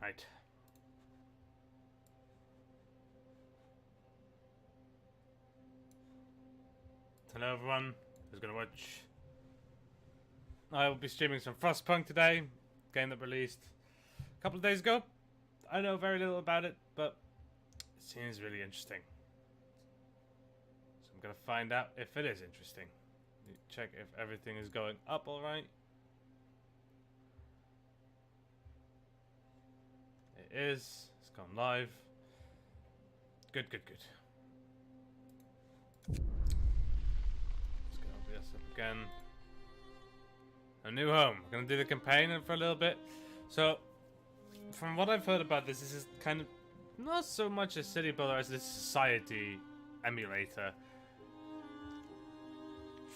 Right. Hello everyone who's gonna watch. I will be streaming some Frostpunk today, game that released a couple of days ago. I know very little about it, but it seems really interesting. So I'm gonna find out if it is interesting. Check if everything is going up alright. It is. It's gone live. Good, good, good. Let's get OBS up again. A new home. We're gonna do the campaign for a little bit. So, from what I've heard about this is kind of not so much a city builder as this society emulator.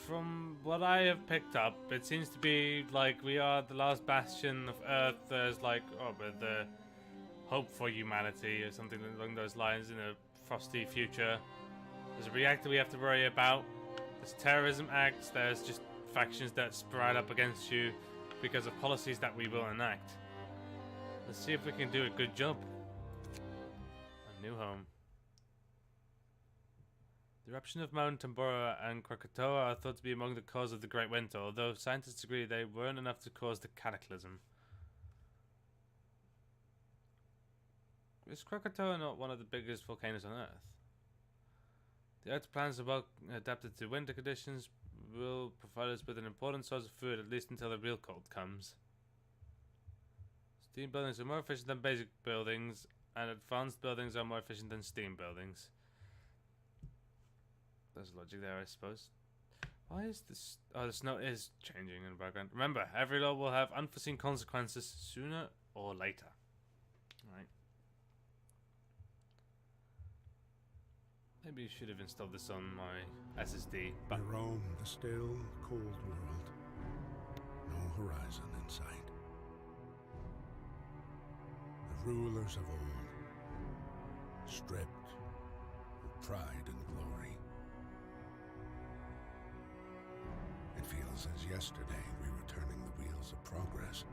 From what I have picked up, it seems to be like we are the last bastion of Earth. There's like, the hope for humanity or something along those lines in a frosty future. There's a reactor we have to worry about. There's terrorism acts. There's just factions that spread up against you because of policies that we will enact. Let's see if we can do a good job. A new home. The eruption of Mount Tambora and Krakatoa are thought to be among the cause of the Great Winter, although scientists agree they weren't enough to cause the cataclysm. Is Krakatoa not one of the biggest volcanoes on Earth? The Earth's plants are well adapted to winter conditions, will provide us with an important source of food, at least until the real cold comes. Steam buildings are more efficient than basic buildings, and advanced buildings are more efficient than steam buildings. There's logic there, I suppose. Why is this? Oh, the snow is changing in the background. Remember, every law will have unforeseen consequences sooner or later. Alright. Maybe you should have installed this on my SSD. But we roam the still, cold world. No horizon in sight. The rulers of old, stripped of pride and glory. It feels as yesterday we were turning the wheels of progress.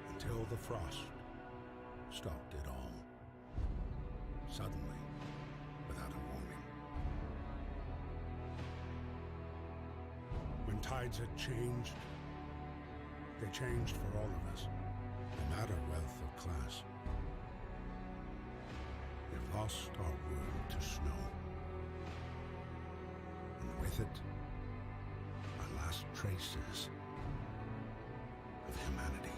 Until the frost stopped it all. Suddenly, without a warning. When tides had changed, they changed for all of us, no matter wealth or class. We've lost our world to snow. And with it, our last traces of humanity.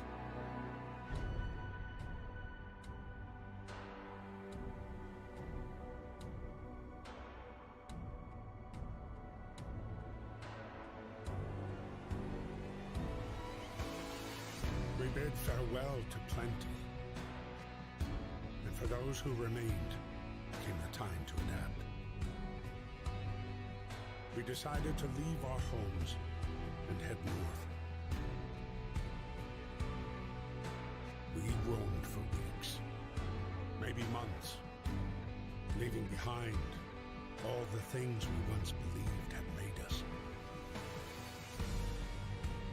We bid farewell to plenty, and for those who remained came the time to adapt. We decided to leave our homes and head north. We roamed for weeks, maybe months, leaving behind all the things we once believed had made us.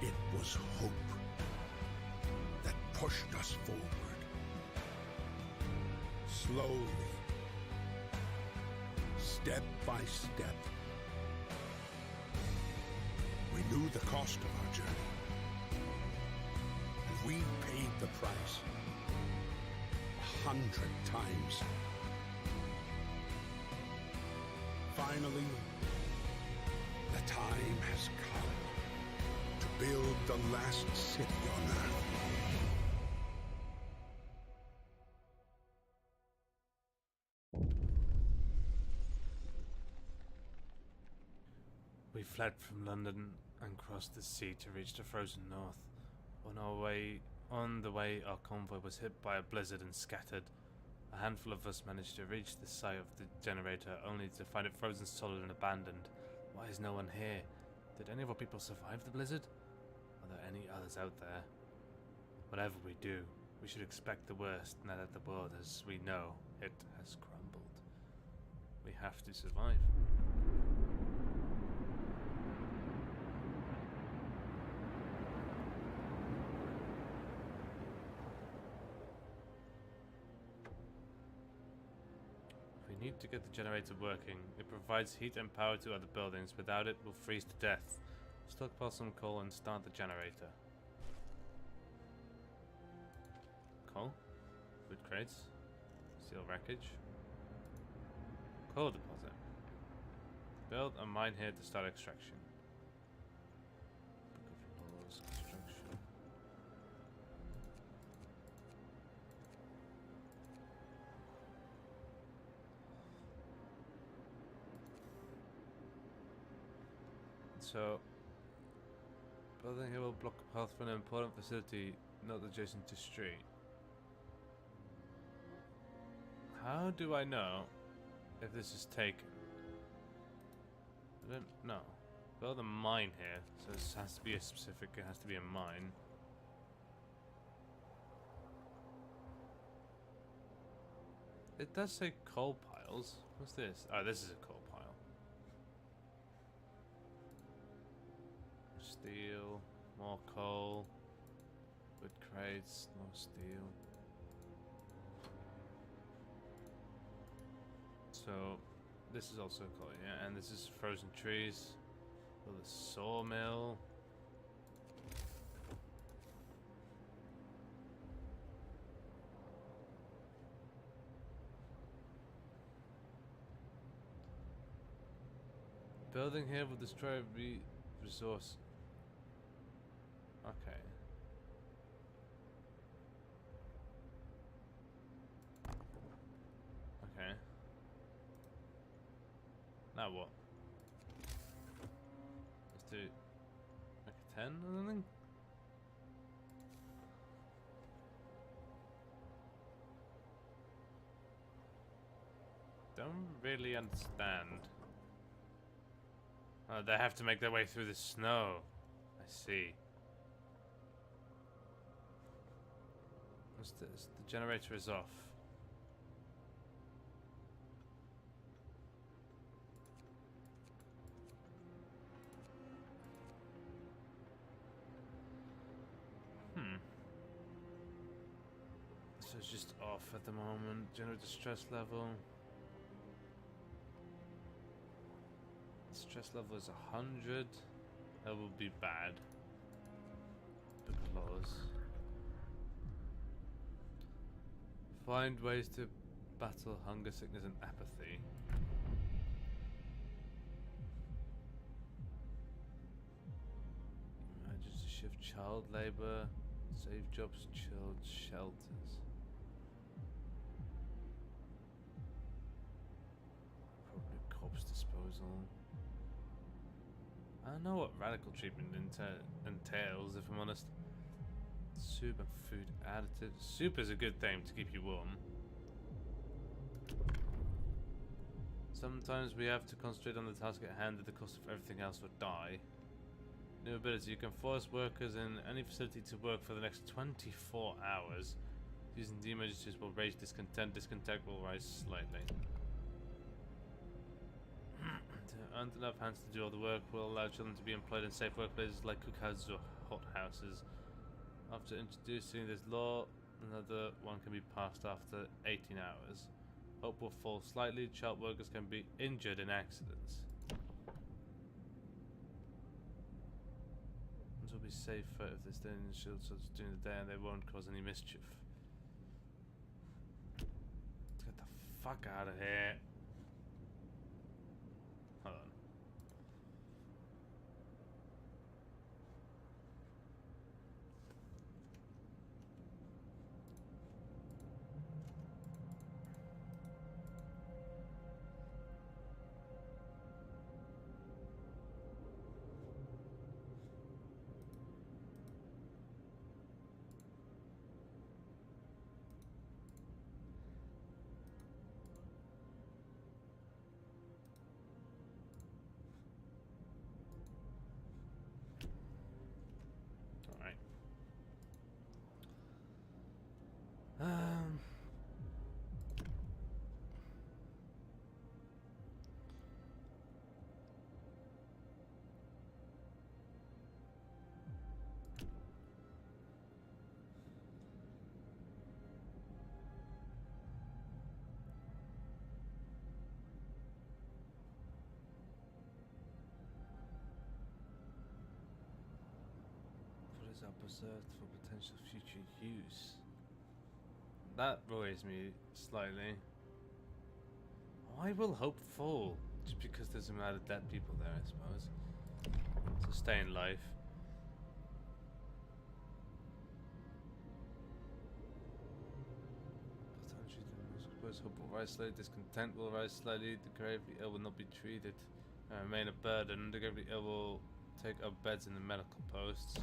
It was hope that pushed us forward. Slowly, step by step. We knew the cost of our journey, and we paid the price 100 times. Finally, the time has come to build the last city on Earth. we fled from London and crossed the sea to reach the frozen north. On the way, our convoy was hit by a blizzard and scattered. A handful of us managed to reach the site of the generator, only to find it frozen solid and abandoned. Why is no one here? Did any of our people survive the blizzard? Are there any others out there? Whatever we do, we should expect the worst now that the world as we know it has crumbled. We have to survive. need to get the generator working. It provides heat and power to other buildings. Without it, we'll freeze to death. Stockpile some coal and start the generator. Coal? Food crates? Steel wreckage? Coal deposit. Build a mine here to start extraction. Book of laws, construction. So, building here will block a path for an important facility not adjacent to street. How do I know if this is taken? I don't know. Build a mine here, so this has to be a specific, it has to be a mine. It does say coal piles. What's this? Oh, this is a coal pile. Steel, more coal, wood crates, more steel. So, this is also coal, yeah, and this is frozen trees. Build a sawmill. Building here will destroy resource. Okay. Okay. Now what? Let's do like a 10 or something? Don't really understand. Oh, they have to make their way through the snow. I see. What's this? The generator is off. So it's just off at the moment. Generator stress level. Stress level is 100. That will be bad. Because find ways to battle hunger, sickness, and apathy. Emergency shift child labor. Save jobs, child shelters. Probably corpse disposal. I don't know what radical treatment entails, if I'm honest. Soup and food additives. Soup is a good thing to keep you warm. Sometimes we have to concentrate on the task at hand at the cost of everything else or die. New ability. You can force workers in any facility to work for the next 24 hours. Using the emergencies will raise discontent. Discontent will rise slightly. Earned enough hands to do all the work will allow children to be employed in safe workplaces like cookhouses or hothouses. After introducing this law, another one can be passed after 18 hours. Hope will fall slightly. Child workers can be injured in accidents. This will be safer if they stay in the shield cells during the day and they won't cause any mischief. Let's get the fuck out of here. Hold on. are preserved for potential future use. That worries me slightly. Why will hope fall? Just because there's a amount of dead people there, I suppose. Sustain life. Hope will rise slightly, discontent will rise slightly, the gravely ill will not be treated and remain a burden. The gravely ill will take up beds in the medical posts.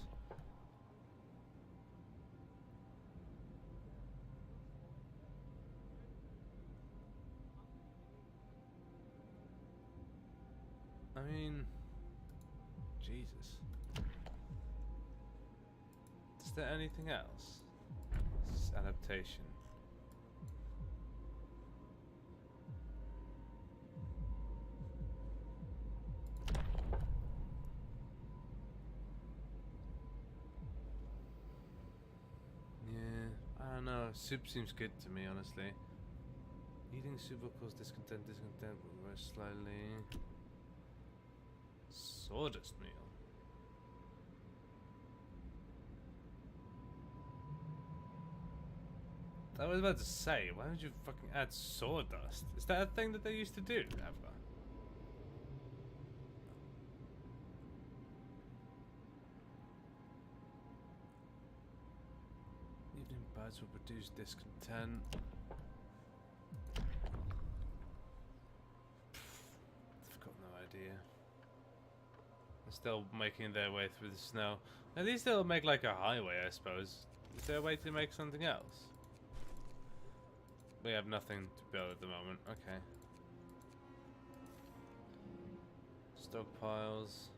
I mean, Jesus. Is there anything else? This is adaptation. I don't know, soup seems good to me, honestly. Eating soup will cause discontent will rise slightly. Sawdust meal. I was about to say, why would you fucking add sawdust? Is that a thing that they used to do ever? Evening birds will produce discontent. I've got no idea. They're still making their way through the snow. At least they'll make like a highway, I suppose. Is there a way to make something else? We have nothing to build at the moment. Okay. Stockpiles.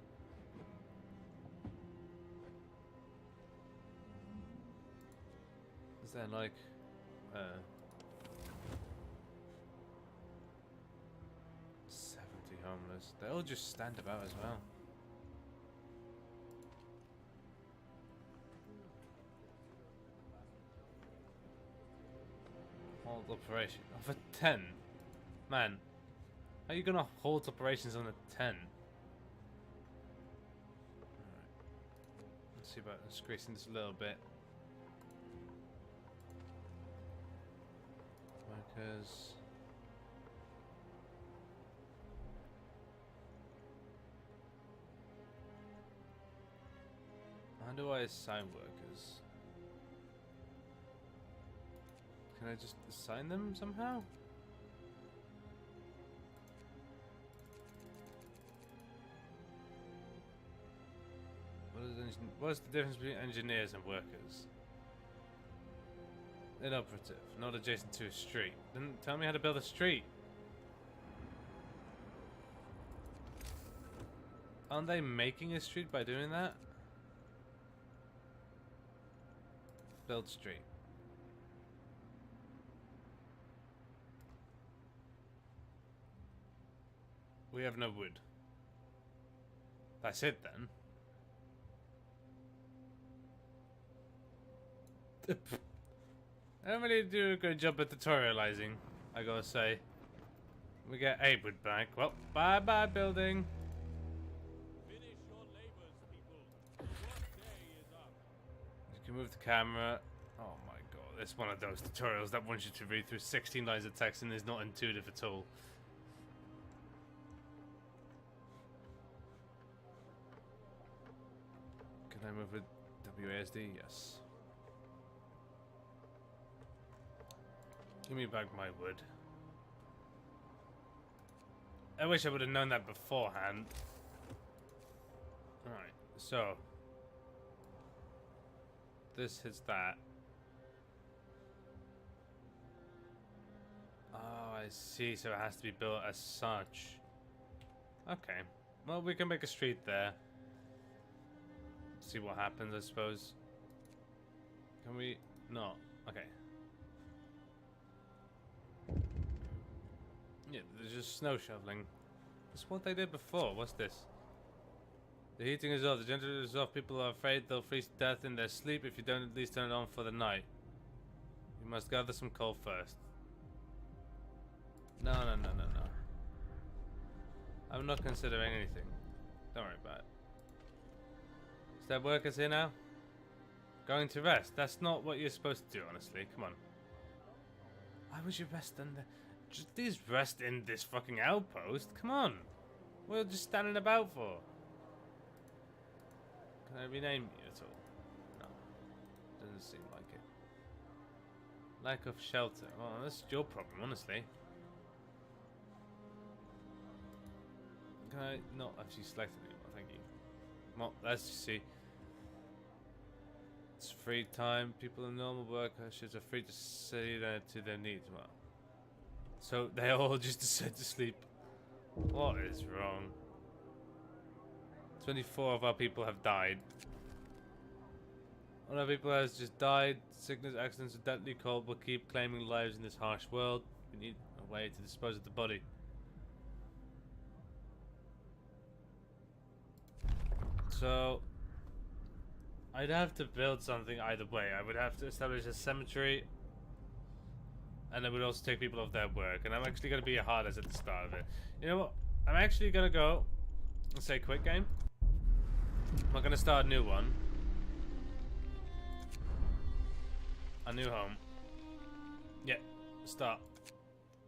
Is there like 70 homeless? They all just stand about as well. Hold operation of a 10. Man, how are you gonna hold operations on a 10? Alright. Let's see about increasing this a little bit. Workers. How do I assign workers? Can I just assign them somehow? What is the difference between engineers and workers? Inoperative, not adjacent to a street. Didn't tell me how to build a street. Aren't they making a street by doing that? Build street. We have no wood. That's it then. I don't really do a good job at tutorializing, I gotta say. We get 8 wood back. Well, bye bye building. Finish your labors, people. Your day is up. You can move the camera. Oh my god, it's one of those tutorials that wants you to read through 16 lines of text and is not intuitive at all. Can I move with WASD? Yes. Give me back my wood. I wish I would have known that beforehand. Alright, so this hits that. Oh, I see, so it has to be built as such. Okay. Well, we can make a street there. See what happens, I suppose. Can we? No. Okay. Yeah, there's just snow shoveling. That's what they did before. What's this? The heating is off. The generator is off. People are afraid they'll freeze to death in their sleep if you don't at least turn it on for the night. You must gather some coal first. No. I'm not considering anything. Don't worry about it. Is there workers here now? Going to rest. That's not what you're supposed to do, honestly. Come on. Why would you rest in the... Just please rest in this fucking outpost. Come on. What are you just standing about for? Can I rename you at all? No. Doesn't seem like it. Lack of shelter. Well, that's your problem, honestly. Can I not actually select it anymore? Thank you. Well, let's just see. It's free time. People in normal work shifts are free to say that to their needs. Well, so they all just decide to sleep. What is wrong? 24 of our people have died. One of our people has just died. Sickness, accidents, and deadly cold will keep claiming lives in this harsh world. We need a way to dispose of the body. So I'd have to build something either way. I would have to establish a cemetery, and I would also take people off their work. And I'm actually going to be hard as at the start of it. You know what? I'm actually going to go and say quit game. I'm not going to start a new one. A new home. Yeah, start.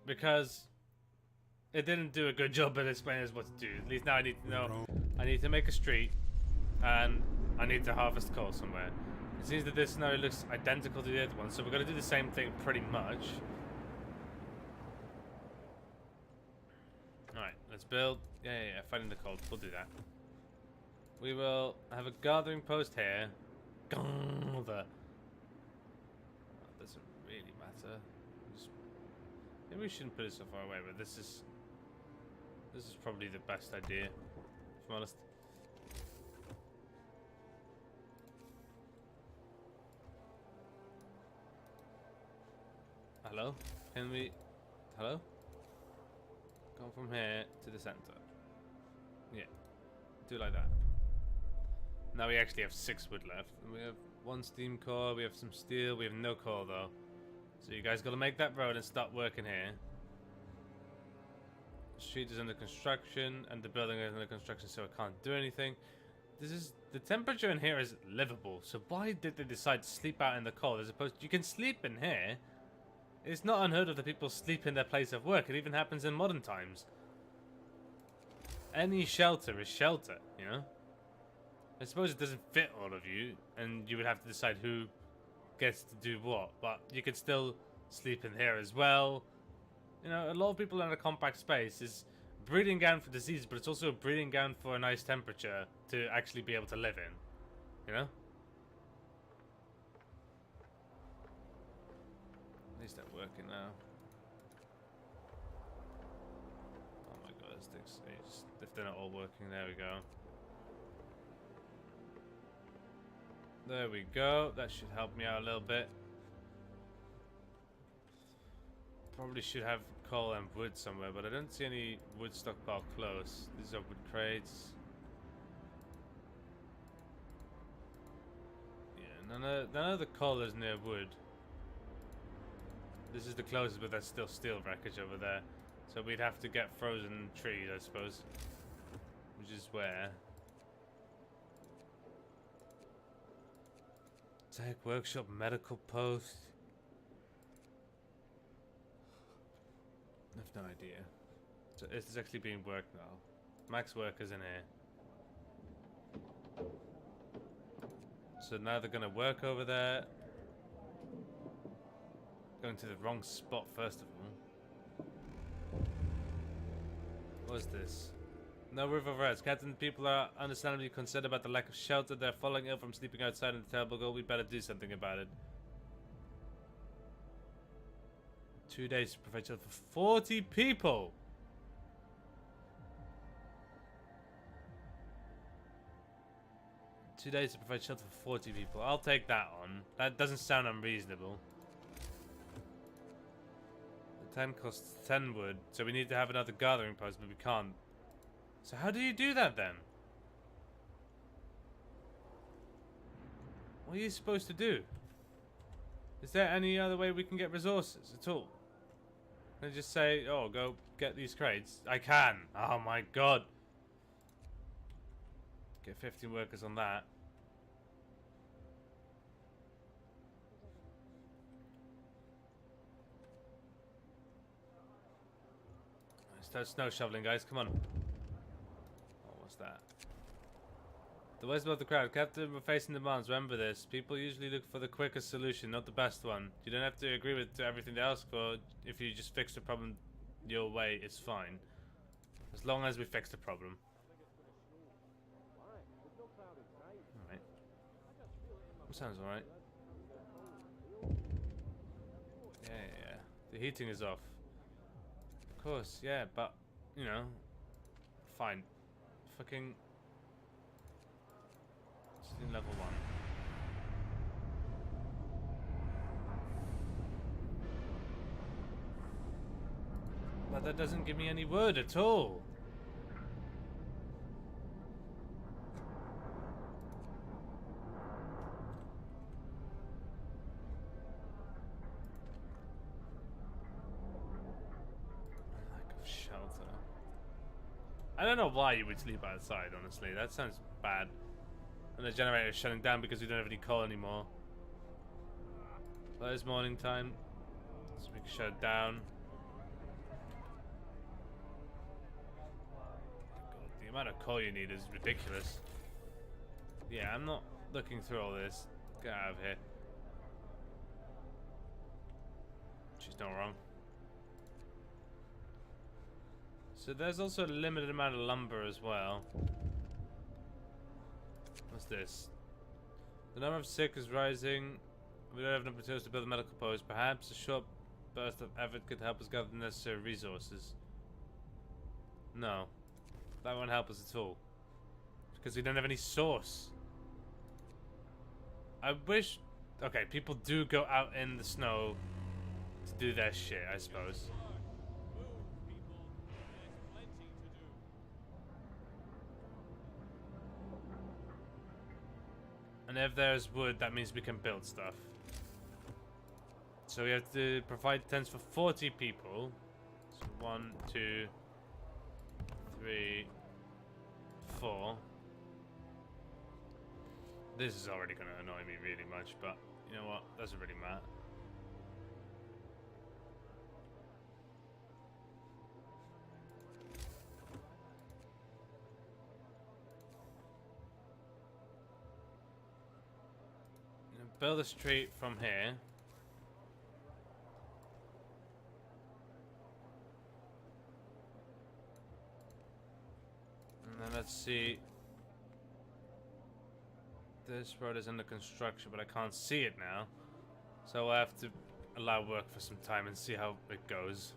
Because it didn't do a good job at explaining us what to do. At least now I need to know. I need to make a street, and I need to harvest coal somewhere. It seems that this scenario looks identical to the other one, so we're going to do the same thing pretty much. Alright, let's build. Yeah, fighting the cold. We'll do that. We will have a gathering post here. Gather. That doesn't really matter. Maybe we shouldn't put it so far away, but this is probably the best idea, if I'm honest. Hello? Can we... Hello? Go from here to the center. Yeah. Do like that. Now we actually have 6 wood left. And we have 1 steam core, we have some steel, we have no coal though. So you guys gotta make that road and start working here. The street is under construction and the building is under construction, so I can't do anything. The temperature in here is livable, so why did they decide to sleep out in the cold as opposed to... You can sleep in here. It's not unheard of that people sleep in their place of work. It even happens in modern times. Any shelter is shelter, you know? I suppose it doesn't fit all of you, and you would have to decide who gets to do what, but you could still sleep in here as well. You know, a lot of people in a compact space is breeding ground for disease, but it's also a breeding ground for a nice temperature to actually be able to live in, you know? At least they're working now. Oh my god, this takes ages. If they're not all working, there we go. There we go. That should help me out a little bit. Probably should have coal and wood somewhere, but I don't see any wood stockpile close. These are wood crates. Yeah, none of the coal is near wood. This is the closest, but there's still steel wreckage over there. So we'd have to get frozen trees, I suppose. Which is where... Tech workshop, medical post. I have no idea. So it's actually being worked now. Max workers in here. So now they're gonna work over there. Going to the wrong spot first of all. What's this? No roof over heads. Captain, people are understandably concerned about the lack of shelter. They're falling ill from sleeping outside in the terrible cold. We better do something about it. 2 days to provide shelter for 40 people. Two days to provide shelter for 40 people. I'll take that on. That doesn't sound unreasonable. The 10 costs 10 wood, so we need to have another gathering post, but we can't. So how do you do that then? What are you supposed to do? Is there any other way we can get resources at all? Can I just say, oh, go get these crates? I can. Oh my god. Get 15 workers on that. Start snow shoveling, guys. Come on. Oh, what's that? The wisdom of the crowd. Captain, we're facing demands. Remember this. People usually look for the quickest solution, not the best one. You don't have to agree with everything they ask for. If you just fix the problem your way, it's fine. As long as we fix the problem. Alright. That sounds alright. Yeah. The heating is off. Of course, yeah, but, you know, fine. Fucking... Just in level 1. But that doesn't give me any wood at all. I don't know why you would sleep outside, honestly. That sounds bad. And the generator is shutting down because we don't have any coal anymore. Well, it's morning time, so we can shut it down. God, the amount of coal you need is ridiculous. Yeah, I'm not looking through all this. Get out of here. She's not wrong. So there's also a limited amount of lumber as well. What's this? The number of sick is rising. We don't have enough materials to build a medical post. Perhaps a short burst of effort could help us gather the necessary resources. No. That won't help us at all. Because we don't have any source. I wish... Okay, people do go out in the snow to do their shit, I suppose. And if there's wood, that means we can build stuff. So we have to provide tents for 40 people. So 1, 2, 3, 4. This is already going to annoy me really much, but you know what? Doesn't really matter. Build a street from here. And then let's see. This road is under construction, but I can't see it now. So I have to allow work for some time and see how it goes.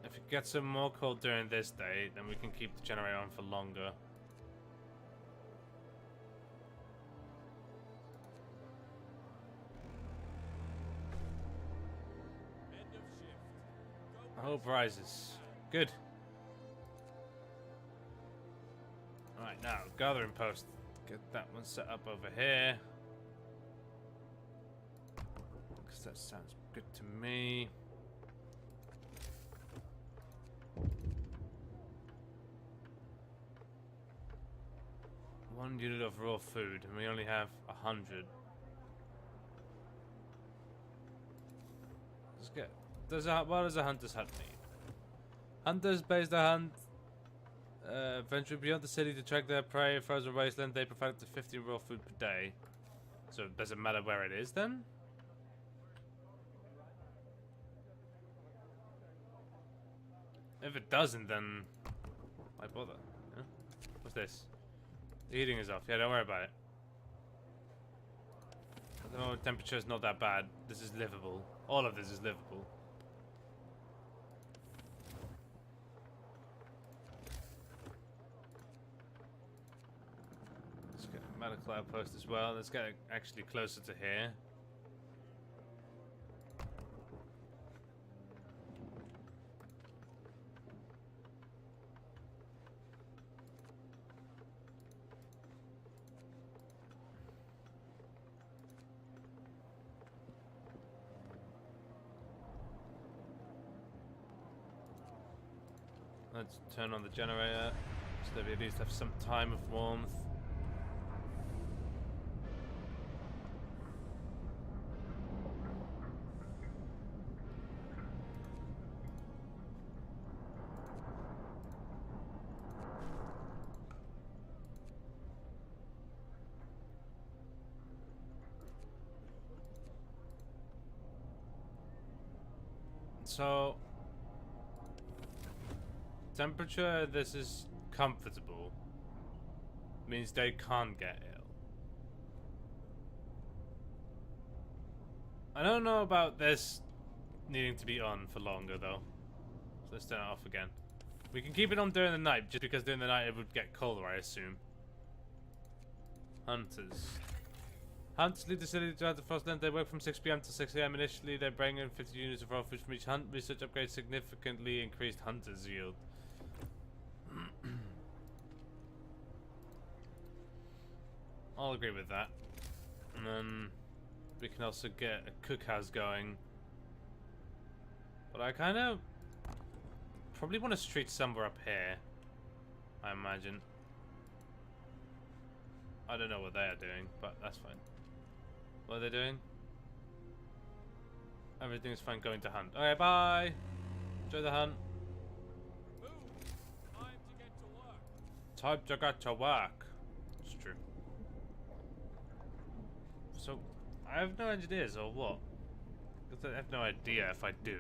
If we get some more coal during this day, then we can keep the generator on for longer. End of shift. Go Hope rises. Good. Alright, now, gathering post. Get that one set up over here. Because that sounds good to me. One unit of raw food, and we only have 100. Let's get. What does a hunter's hut need? Hunters base their hunt. Venture beyond the city to track their prey. Frozen wasteland. They provide up to 50 raw food per day. So does it matter where it is then? If it doesn't, then why bother? Yeah? What's this? The heating is off. Yeah, don't worry about it. At the moment, temperature is not that bad. This is livable. All of this is livable. Let's get a medical outpost as well. Let's get it actually closer to here. Let's turn on the generator so that we at least have some time of warmth. So, temperature, this is comfortable. Means they can't get ill. I don't know about this needing to be on for longer though. So let's turn it off again. We can keep it on during the night, just because during the night it would get colder, I assume. Hunters. Hunters leave the city throughout the Frostland. They work from 6 PM to 6 AM. Initially, they bring in 50 units of raw food from each hunt. Research upgrades significantly increased hunters' yield. I'll agree with that. And then we can also get a cookhouse going. But I kind of probably want a street somewhere up here, I imagine. I don't know what they are doing, but that's fine. What are they doing? Everything's fine going to hunt. Okay, bye! Enjoy the hunt. Move! Time to get to work. Time to get to work. It's true. So, I have no engineers or what? Because I have no idea if I do.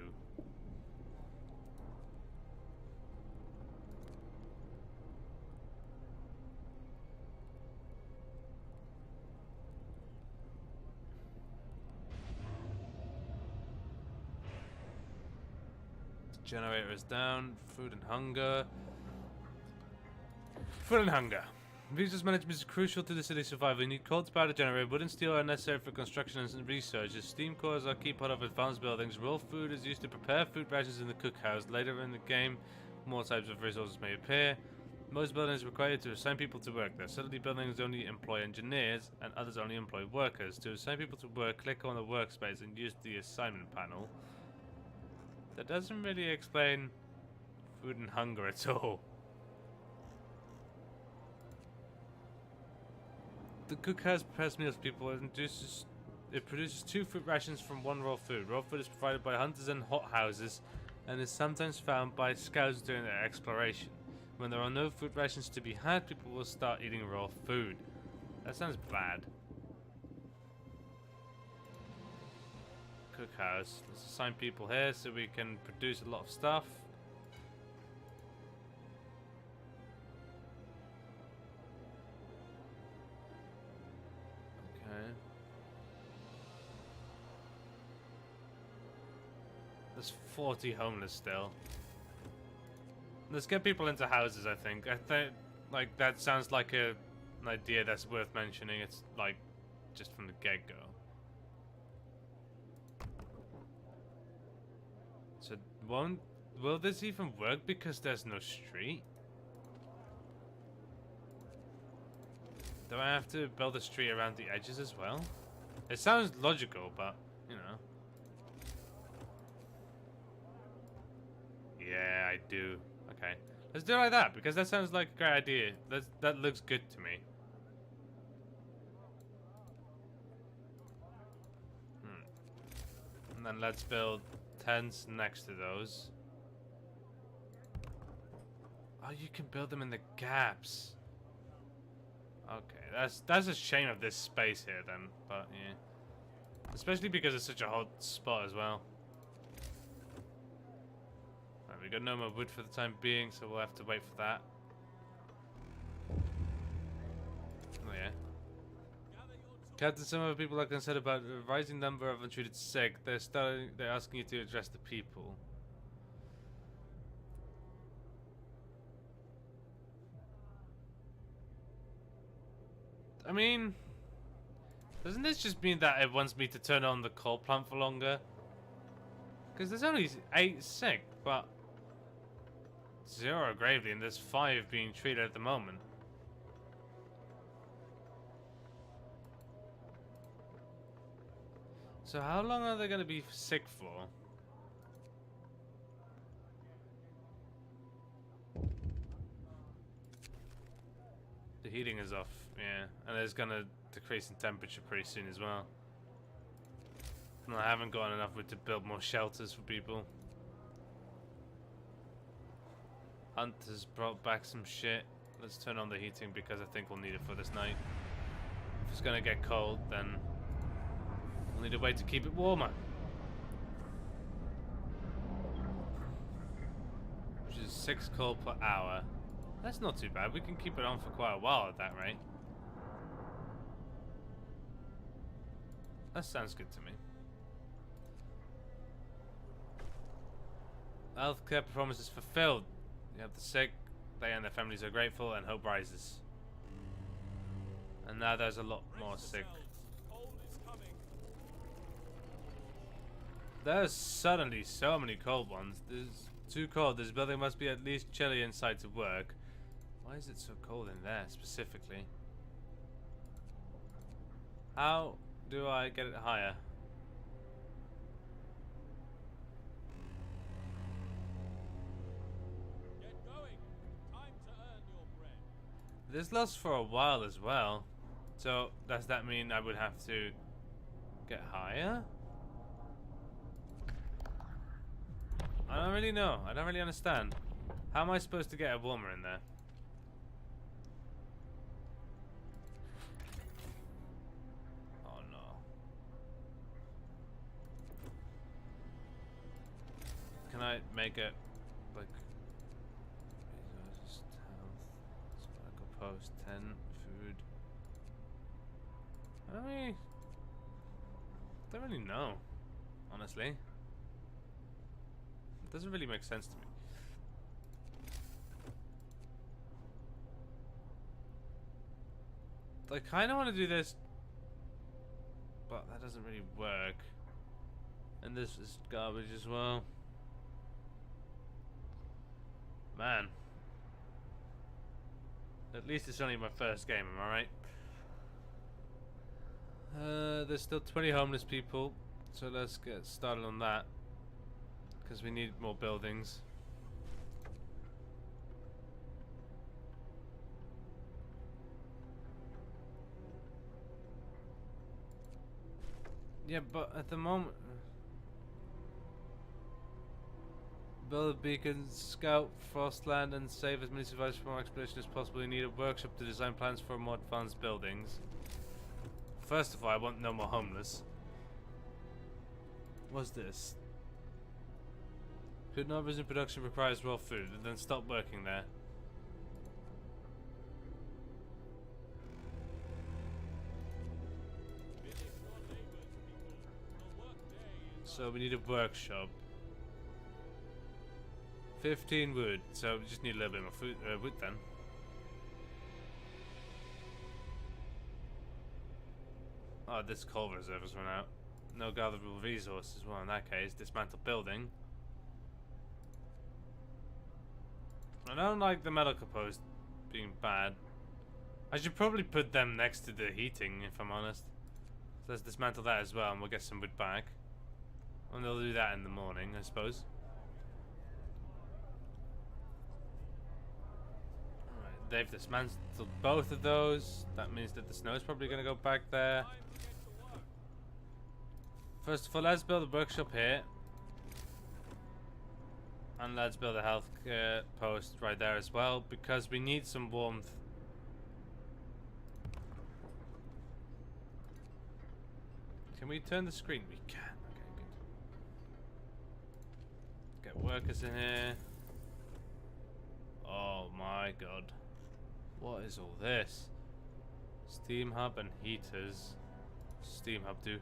Generator is down. Food and hunger. Food and hunger. Resource management is crucial to the city's survival. You need coal to power the generator. Wood and steel are necessary for construction and research. As steam cores are key part of advanced buildings. Raw food is used to prepare food rations in the cookhouse. Later in the game, more types of resources may appear. Most buildings require you to assign people to work there. Suddenly buildings only employ engineers, and others only employ workers. To assign people to work, click on the workspace and use the assignment panel. That doesn't really explain food and hunger at all. The cookhouse prepares meals for people and it produces 2 food rations from 1 raw food. Raw food is provided by hunters and hothouses and is sometimes found by scouts during their exploration. When there are no food rations to be had, people will start eating raw food. That sounds bad. Cookhouse. Let's assign people here so we can produce a lot of stuff. Okay. There's 40 homeless still. Let's get people into houses, I think. I think, like, that sounds like an idea that's worth mentioning. It's, like, just from the get-go. So, will this even work because there's no street? Do I have to build a street around the edges as well? It sounds logical, but, you know. Yeah, I do. Okay. Let's do it like that, because that sounds like a great idea. That looks good to me. And then let's build tents next to those. Oh, you can build them in the gaps. Okay, that's a shame of this space here then, but yeah. Especially because it's such a hot spot as well. Right, we got no more wood for the time being, so we'll have to wait for that. Oh yeah. Captain, some of the people are concerned about the rising number of untreated sick. They're asking you to address the people. I mean, doesn't this just mean that it wants me to turn on the coal plant for longer? Because there's only 8 sick, but 0 gravely, and there's 5 being treated at the moment. So how long are they going to be sick for? The heating is off, yeah. And it's going to decrease in temperature pretty soon as well. And I haven't gotten enough wood to build more shelters for people. Hunters brought back some shit. Let's turn on the heating because I think we'll need it for this night. If it's going to get cold, then we'll need a way to keep it warmer. 6 coal per hour. That's not too bad. We can keep it on for quite a while at that rate. That sounds good to me. Healthcare performance is fulfilled. You have the sick, they and their families are grateful, and hope rises. And now there's a lot more sick. Cold is coming. There's suddenly so many cold ones. There's too cold. This building must be at least chilly inside to work. Why is it so cold in there specifically? How do I get it higher? Get going. Time to earn your bread. This lasts for a while as well. So does that mean I would have to get higher? I don't really know. I don't really understand. How am I supposed to get a warmer in there? Oh no. Can I make it like resources, health, sparkle post, 10, food? I don't really know, honestly. It doesn't really make sense to me. I kind of want to do this, but that doesn't really work. And this is garbage as well. Man. At least it's only my first game, am I right? There's still 20 homeless people, so let's get started on that. Because we need more buildings. Yeah, but at the moment... Build a beacon, scout Frostland, and save as many survivors from our expedition as possible. You need a workshop to design plans for more advanced buildings. First of all, I want no more homeless. What's this? Food numbers in production requires raw food, and then stop working there. Finish your labors, people. The work day is So we need a workshop. 15 wood, so we just need a little bit more food, wood then. Oh, this coal reserve has run out. No gatherable resources. Well, in that case, dismantle building. I don't like the medical post being bad. I should probably put them next to the heating, if I'm honest. So let's dismantle that as well, and we'll get some wood back. And they'll do that in the morning, I suppose. Alright, they've dismantled both of those. That means that the snow is probably going to go back there. time to get to work. First of all, let's build a workshop here. And let's build a health post right there as well, because we need some warmth. Can we turn the screen? We can. Okay, good. Get workers in here. Oh my god. What is all this? Steam hub and heaters. Steam hub do.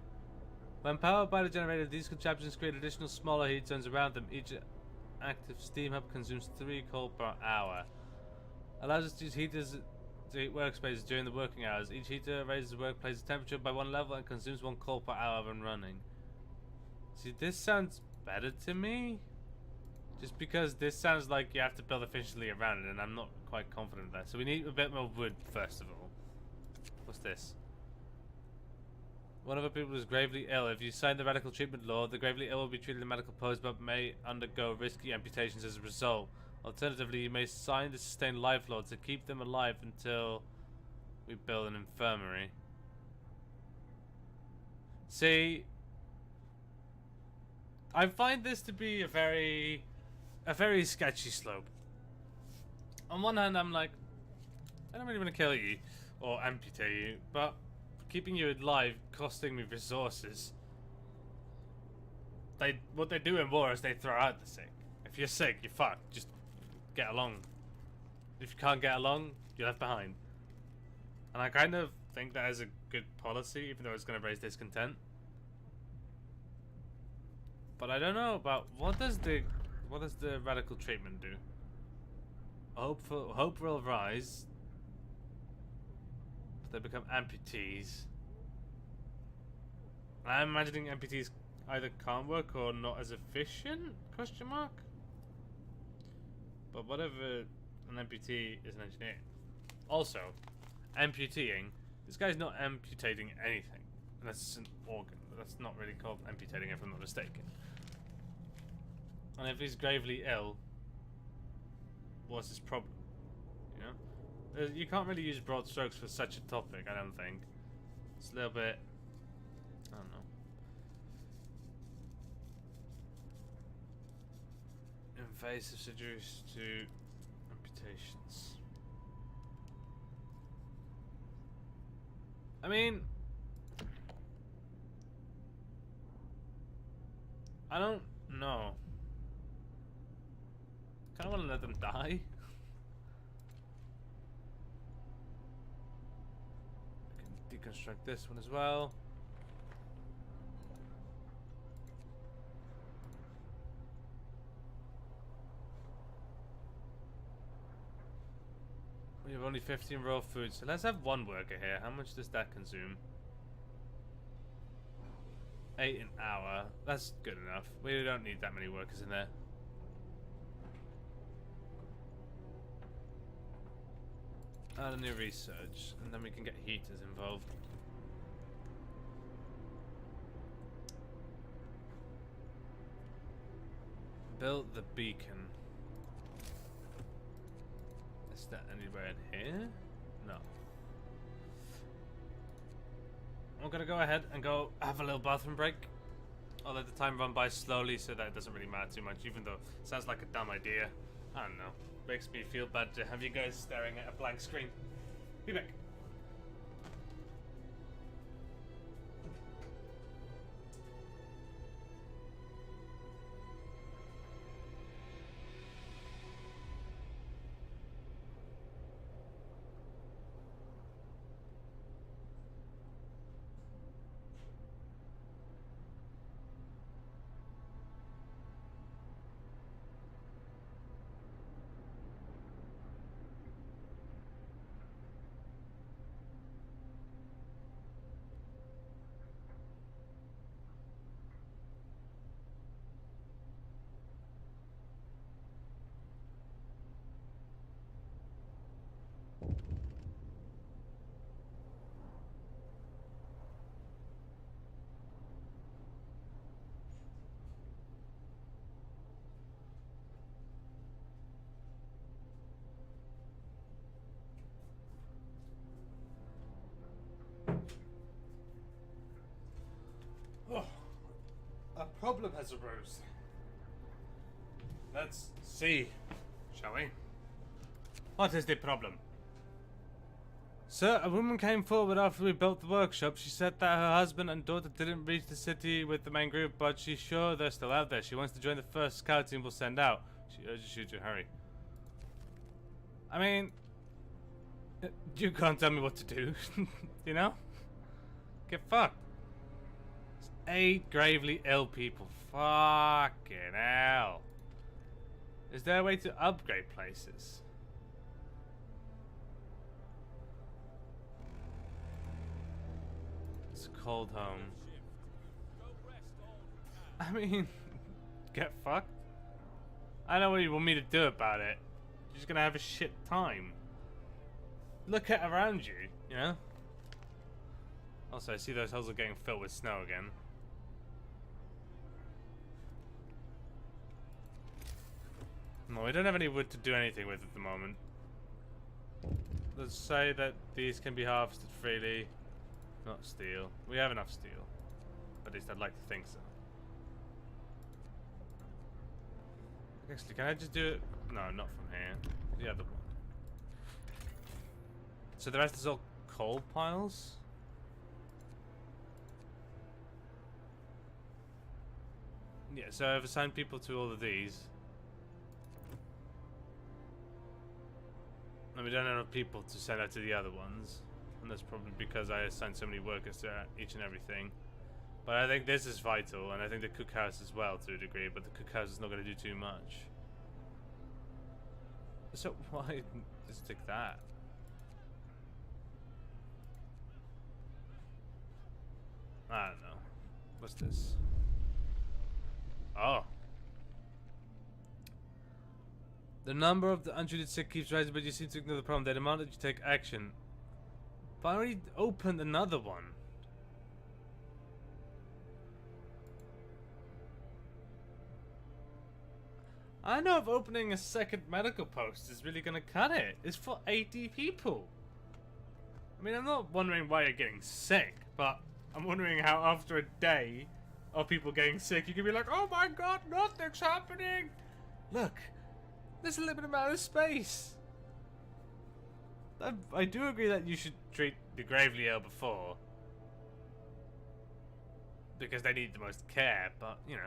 When powered by the generator, these contraptions create additional smaller heat zones around them. Each active steam hub consumes 3 coal per hour. Allows us to use heaters to heat workspaces during the working hours. Each heater raises the workplace's temperature by 1 level and consumes 1 coal per hour when running. See, this sounds better to me. Just because this sounds like you have to build efficiently around it, and I'm not quite confident there. So we need a bit more wood first of all. What's this? One of our people is gravely ill. If you sign the radical treatment law, the gravely ill will be treated in medical post but may undergo risky amputations as a result. Alternatively, you may sign the sustained life law to keep them alive until we build an infirmary. See, I find this to be a very sketchy slope. On one hand, I'm like, I don't really want to kill you or amputate you, but keeping you alive costing me resources. What they do in war is they throw out the sick. If you're sick, you're fucked. Just get along. If you can't get along, you're left behind. And I kind of think that is a good policy, even though it's going to raise discontent. But I don't know about what does the radical treatment do? Hope will rise. But they become amputees. And I'm imagining amputees either can't work or not as efficient? Question mark. But whatever, an amputee is an engineer. Also, amputeeing. This guy's not amputating anything. Unless it's an organ. That's not really called amputating if I'm not mistaken. And if he's gravely ill, what's his problem? You know? You can't really use broad strokes for such a topic, I don't think. It's a little bit... I don't know. Invasive surgeries to amputations. I mean... I don't know. Kind of want to let them die. We can deconstruct this one as well. We have only 15 raw food, so let's have one worker here. How much does that consume? 8 an hour. That's good enough. We don't need that many workers in there. Add a new research, and then we can get heaters involved. Build the beacon. Is that anywhere in here? No. I'm gonna go ahead and go have a little bathroom break. I'll let the time run by slowly so that it doesn't really matter too much, even though it sounds like a dumb idea. I don't know. Makes me feel bad to have you guys staring at a blank screen. Be back. Oh, a problem has arose. Let's see, shall we? What is the problem? Sir, a woman came forward after we built the workshop. She said that her husband and daughter didn't reach the city with the main group, but she's sure they're still out there. She wants to join the first scout team we'll send out. She urges you to hurry. I mean, you can't tell me what to do, you know? Get fucked. 8 gravely ill people. Fucking hell. Is there a way to upgrade places? It's a cold home. I mean, get fucked. I know what you want me to do about it. You're just gonna have a shit time. Look at around you, you know? Also, I see those holes are getting filled with snow again. No, we don't have any wood to do anything with at the moment. Let's say that these can be harvested freely. Not steel. We have enough steel. At least I'd like to think so. Actually, can I just do it? No, not from here. The other one. So the rest is all coal piles? Yeah, so I've assigned people to all of these. And we don't have enough people to send out to the other ones. And that's probably because I assigned so many workers to each and everything. But I think this is vital, and I think the cookhouse as well to a degree, but the cookhouse is not going to do too much. So why just take that? I don't know. What's this? Oh. The number of the untreated sick keeps rising, but you seem to ignore the problem. They demand that you take action. But I already opened another one. I know if opening a second medical post is really gonna cut it. It's for 80 people. I mean, I'm not wondering why you're getting sick, but I'm wondering how after a day of people getting sick, you can be like, oh my god, nothing's happening. Look, there's a limited amount of space. I do agree that you should treat the gravely ill before. Because they need the most care, but, you know.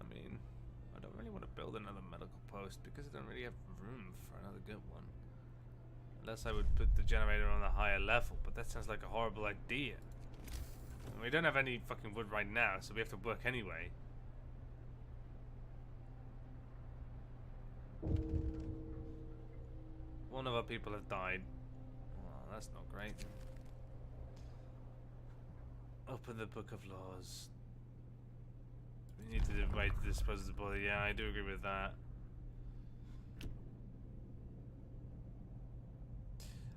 I mean, I don't really want to build another medical post because I don't really have room for another good one. Unless I would put the generator on a higher level, but that sounds like a horrible idea. And we don't have any fucking wood right now, so we have to work anyway. One of our people has died. Well, that's not great. Open the Book of Laws. We need to wait to dispose of the body. Yeah, I do agree with that.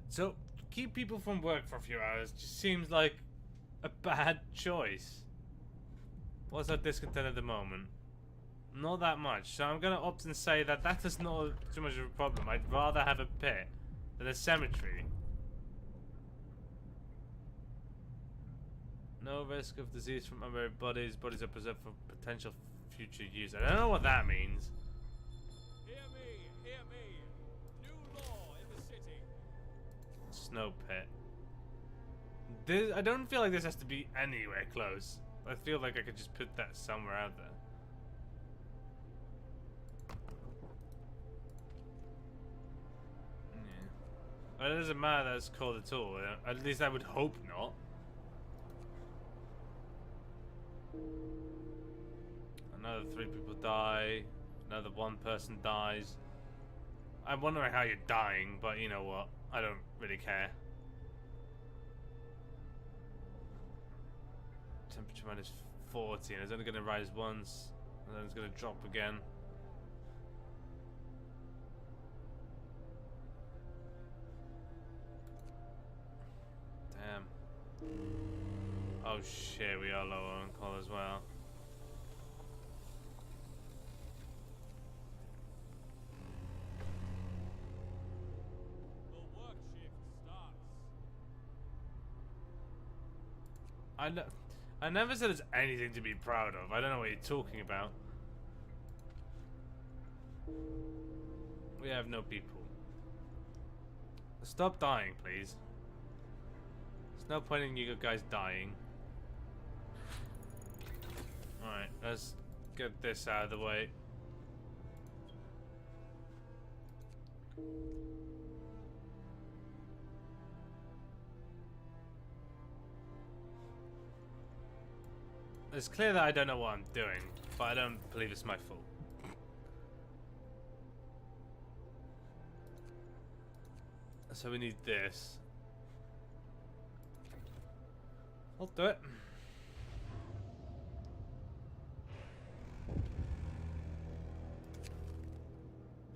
So, keep people from work for a few hours just seems like a bad choice. What's our discontent at the moment? Not that much, so I'm gonna opt and say that that is not too much of a problem. I'd rather have a pit than a cemetery. No risk of disease from unburied bodies. Bodies are preserved for potential future use. I don't know what that means. Hear me, hear me. New law in the city. Snow pit. This, I don't feel like this has to be anywhere close. I feel like I could just put that somewhere out there. Well, it doesn't matter that it's cold at all. At least I would hope not. Another 3 people die. Another 1 person dies. I'm wondering how you're dying, but you know what? I don't really care. Temperature -40, and it's only going to rise once, and then it's going to drop again. Damn. Oh shit, we are low on call as well. The work shift starts. I never said it's anything to be proud of. I don't know what you're talking about. We have no people. Stop dying, please. There's no point in you guys dying. Alright, let's get this out of the way. It's clear that I don't know what I'm doing, but I don't believe it's my fault. So we need this. I'll do it.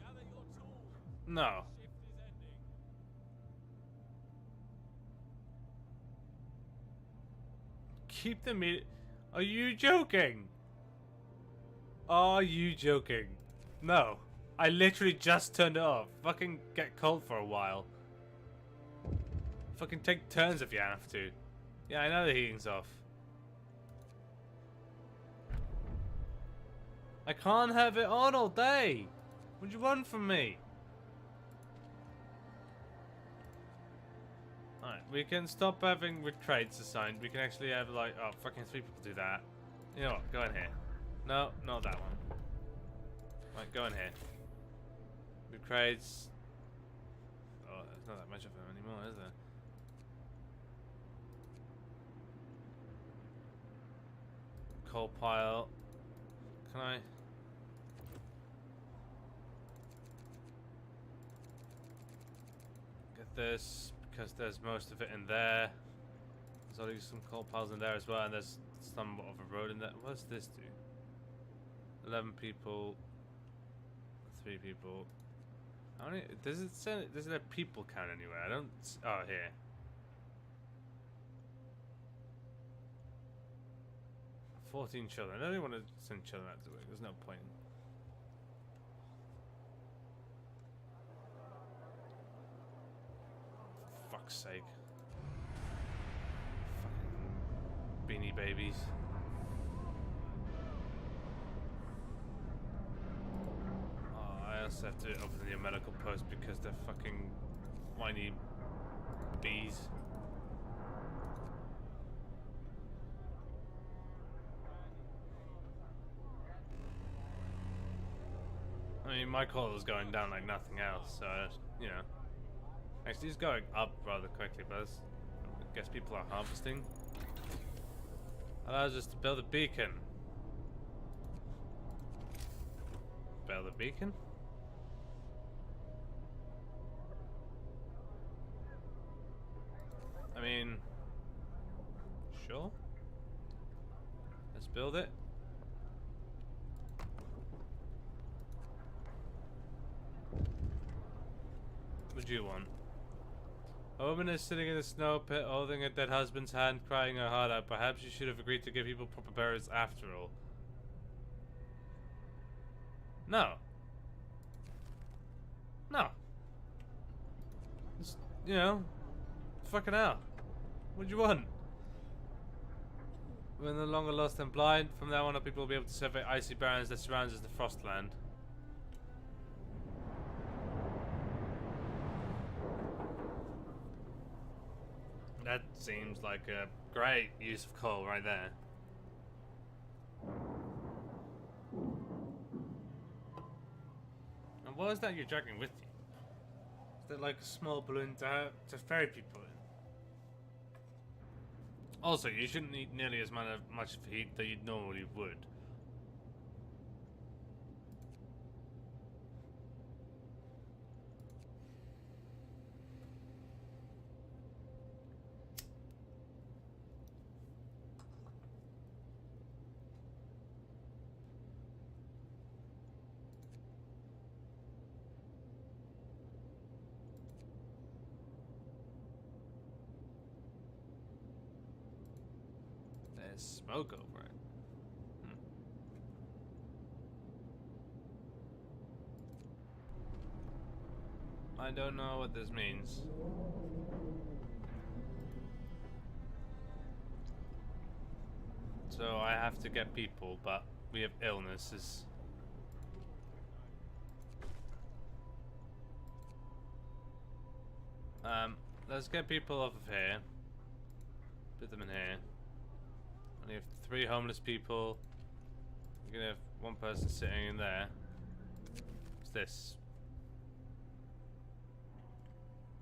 Gather your tools. No. Shift is ending. Keep the meat. Are you joking? Are you joking? No. I literally just turned it off. Fucking get cold for a while. Fucking take turns if you have to. Yeah, I know the heating's off. I can't have it on all day. What do you want from me? Alright, we can stop having with trades assigned. We can actually have like, oh, fucking 3 people do that. You know what? Go in here. No, not that one. Right, go in here. The crates. Oh, there's not that much of them anymore, is there? Coal pile. Can I? Get this, because there's most of it in there. There's already some coal piles in there as well, and there's some of a road in there. What does this do? 11 people. 3 people. How many? Does it say? Does it have people count anywhere? I don't. Oh, here. "14 children. I don't even want to send children out to work. There's no point. For fuck's sake. Fucking beanie babies. Oh, I also have to open the medical post because they're fucking whiny bees. I mean, my call is going down like nothing else, so, you know. Actually, it's going up rather quickly, but I guess people are harvesting. Allows us to build a beacon. Build a beacon? I mean, sure. Let's build it. What do you want? A woman is sitting in a snow pit holding her dead husband's hand, crying her heart out. Perhaps you should have agreed to give people proper burials after all. No. No. Just, you know, fucking hell. What do you want? We're no longer lost and blind. From now on, people will be able to survey icy barrens that surrounds us, the Frostland. That seems like a great use of coal right there. And what is that you're dragging with you? Is that like a small balloon to ferry people in? Also, you shouldn't eat nearly as much heat that you normally would. There's smoke over it. I don't know what this means. So I have to get people, but we have illnesses. Let's get people off of here. Put them in here. Only have 3 homeless people. We're gonna have 1 person sitting in there. What's this?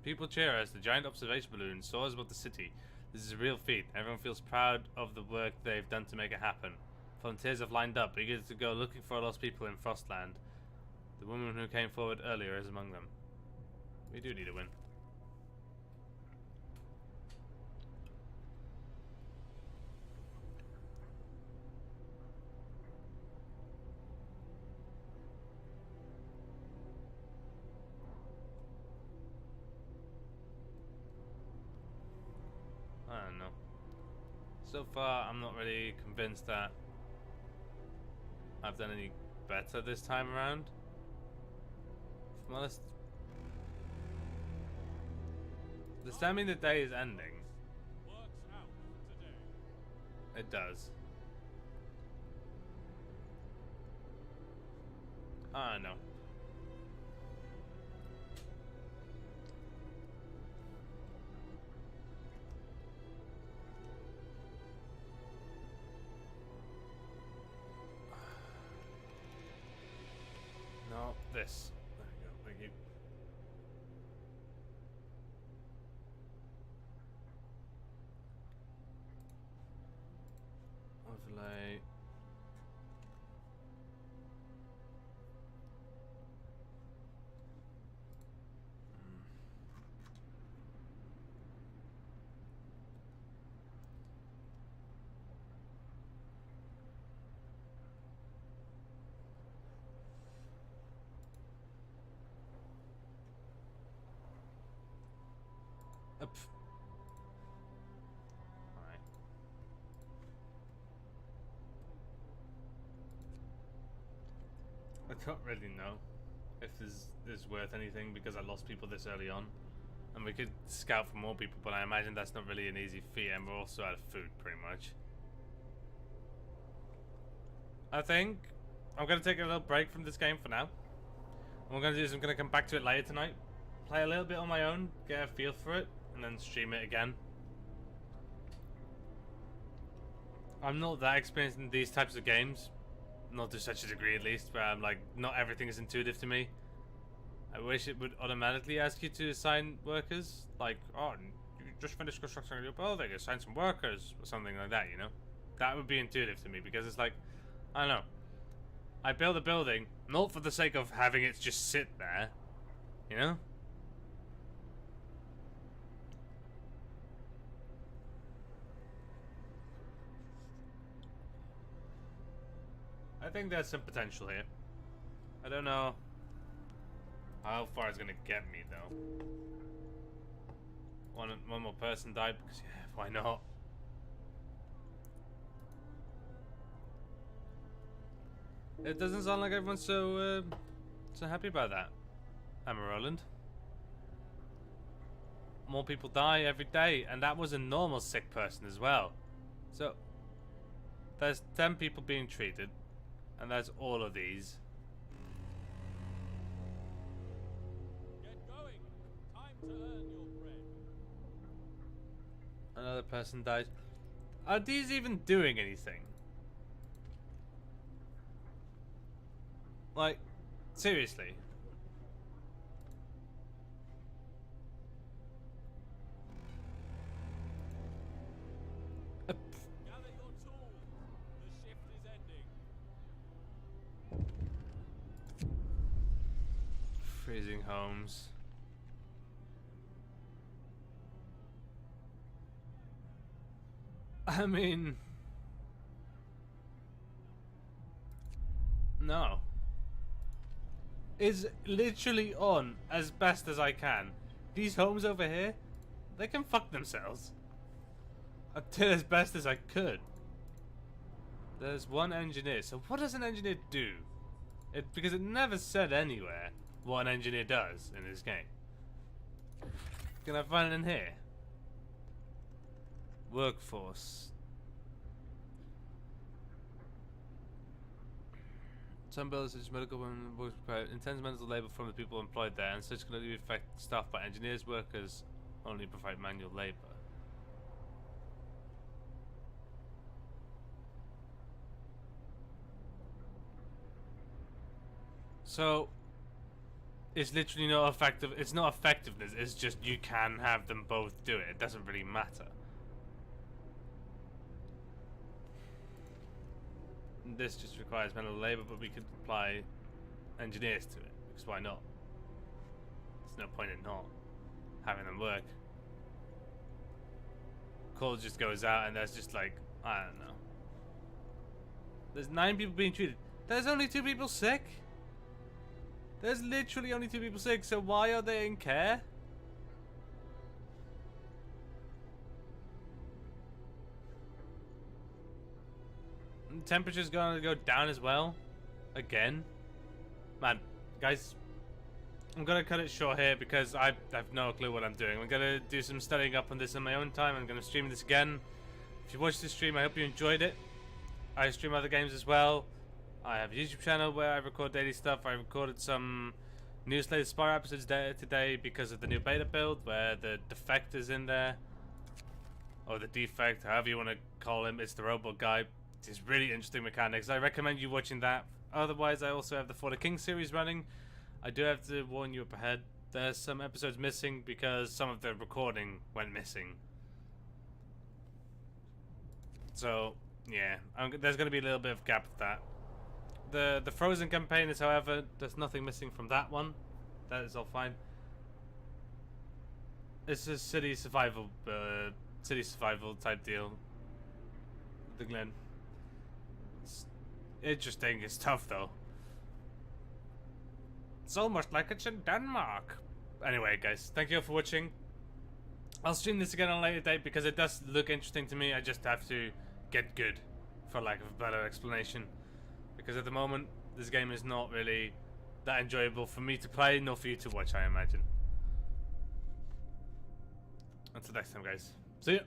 People cheer as the giant observation balloon soars above the city. This is a real feat. Everyone feels proud of the work they've done to make it happen. Volunteers have lined up, eager to go looking for lost people in Frostland. The woman who came forward earlier is among them. We do need a win. I don't know. So far, I'm not really convinced that I've done any better this time around. If I'm honest, does that mean the day is ending? Works out today. It does. I don't know. this. There we go. Thank you. Overlay. Up. Alright. I don't really know if this is worth anything because I lost people this early on. And we could scout for more people, but I imagine that's not really an easy feat, and we're also out of food, pretty much. I think I'm going to take a little break from this game for now. What I'm going to do is I'm going to come back to it later tonight, play a little bit on my own, get a feel for it, and then stream it again. I'm not that experienced in these types of games, not to such a degree at least, where I'm like, not everything is intuitive to me. I wish it would automatically ask you to assign workers, like, oh, you just finished constructing your building, assign some workers, or something like that, you know? That would be intuitive to me, because it's like, I don't know. I build a building, not for the sake of having it just sit there, you know? I think there's some potential here. I don't know how far it's gonna get me though. One more person died because yeah, why not? It doesn't sound like everyone's so happy about that. I'm Roland. More people die every day, and that was a normal sick person as well. So there's 10 people being treated, and there's all of these. Get going. Time to earn your bread. Another person dies. Are these even doing anything? Like, seriously. Gather your tools. The shift is ending. Freezing homes. I mean, no. Is literally on as best as I can. These homes over here, they can fuck themselves. I did as best as I could. There's one engineer. So what does an engineer do? Because it never said anywhere what an engineer does in this game. Can I find it in here? Workforce. Some buildings such as medical and works require intense mental labor from the people employed there, and such can only affect staff by engineers. Workers only provide manual labor. So it's literally not effective. It's not effectiveness. It's just you can have them both do it. It doesn't really matter. This just requires manual labor, but we could apply engineers to it, because why not? There's no point in not having them work. Call just goes out and there's just like, I don't know. There's 9 people being treated. There's only 2 people sick? There's literally only 2 people sick, so why are they in care? Temperature's gonna go down as well. Again. Man, guys, I'm gonna cut it short here because I have no clue what I'm doing. I'm gonna do some studying up on this in my own time. I'm gonna stream this again. If you watched this stream, I hope you enjoyed it. I stream other games as well. I have a YouTube channel where I record daily stuff. I recorded some new Slay the Spire episodes today because of the new beta build where the defect is in there. Or the defect, however you want to call him. It's the robot guy. It's really interesting mechanics. I recommend you watching that. Otherwise, I also have the For the King series running. I do have to warn you up ahead. There's some episodes missing because some of the recording went missing. So, yeah, there's going to be a little bit of gap with that. The Frozen campaign is, however, there's nothing missing from that one. That is all fine. It's a city survival type deal. The Glen. It's interesting. It's tough though. It's almost like it's in Denmark. Anyway, guys, thank you all for watching. I'll stream this again on a later date because it does look interesting to me. I just have to get good, for lack of a better explanation. Because at the moment, this game is not really that enjoyable for me to play, nor for you to watch, I imagine. Until next time, guys. See ya!